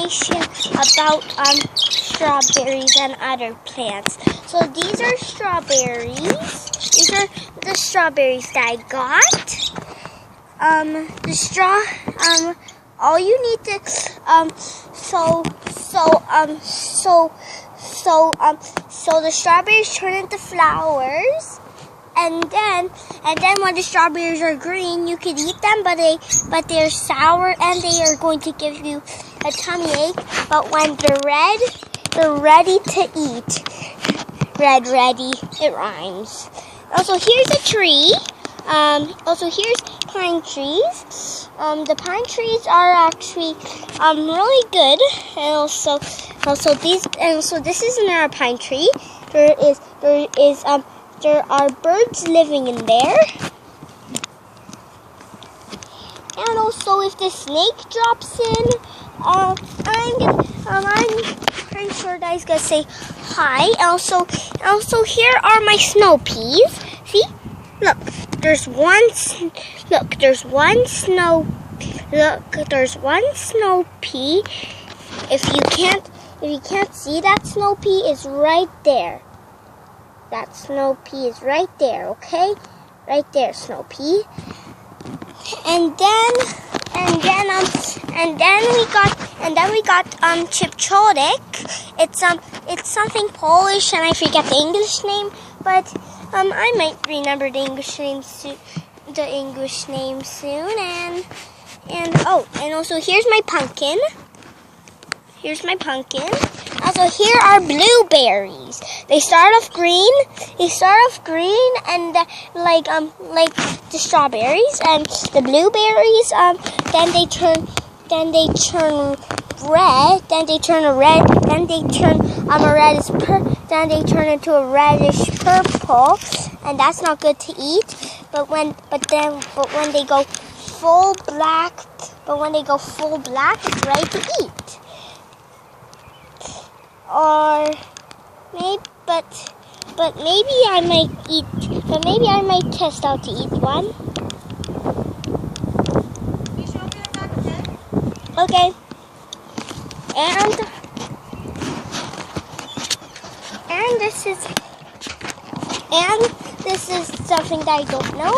information about strawberries and other plants. So these are strawberries. These are the strawberries that I got. All you need to so the strawberries turn into flowers, and then when the strawberries are green, you can eat them, but they're sour and they are going to give you a tummy ache. But when they're red, they're ready to eat. Red, ready, it rhymes. Also, here's a tree. Also, here's pine trees. The pine trees are actually really good. And this is another pine tree. There are birds living in there. And also, if the snake drops in, I'm pretty sure that he's gonna say hi. Also, here are my snow peas. See? Look, there's one snow pea. If you can't see that snow pea, is right there. That snow pea is right there, okay? Right there, snow pea. And then we got chipcholik. It's something Polish, and I forget the English name, but I might remember the English name soon. And also here's my pumpkin. Also, here are blueberries. They start off green. And like the strawberries, and the blueberries. Then they turn red. Then they turn into a reddish purple, and that's not good to eat. But when they go full black, it's ready to eat. Or maybe, but maybe I might test out to eat one. Okay. And this is something that I don't know.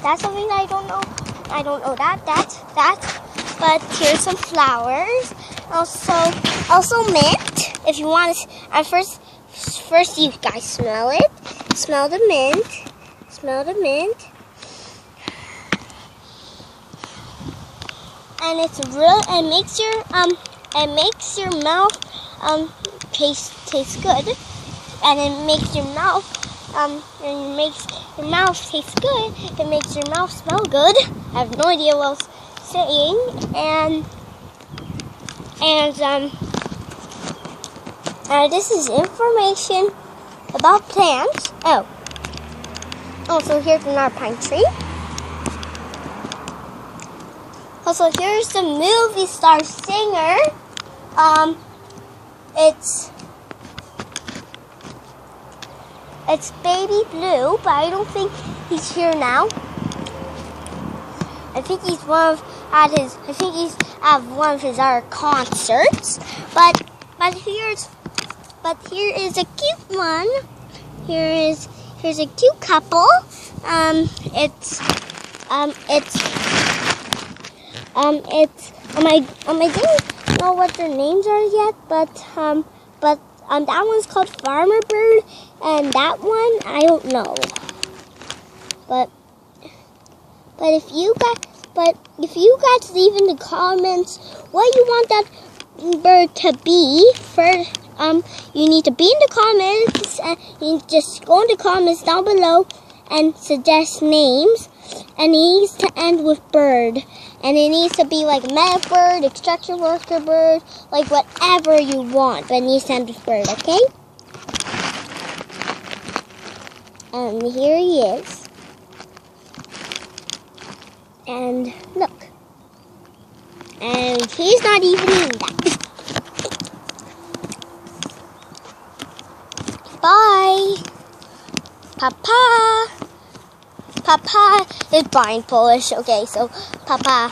That's something that I don't know. I don't know that. But here's some flowers. Also mint. If you want to, first you guys smell it. Smell the mint. And it makes your mouth taste good. And it makes your mouth taste good. It makes your mouth smell good. I have no idea what I was saying. And this is information about plants. Oh, also here's another pine tree. Also, here's the movie star singer. It's Baby Blue, but I don't think he's here now. I think he's at one of his other concerts. But here is a cute one. Here's a cute couple. I didn't know what their names are yet, but that one's called Farmer Bird, and that one I don't know. But if you guys leave in the comments what you want that bird to be, first you need to be in the comments, and you just go in the comments down below and suggest names. And it needs to end with bird. And it needs to be like meta bird, extraction worker bird, like whatever you want. But it needs to end with bird, okay? And here he is. And look. And he's not even eating that. Bye. Papa. Papa is buying Polish. Okay, so Papa.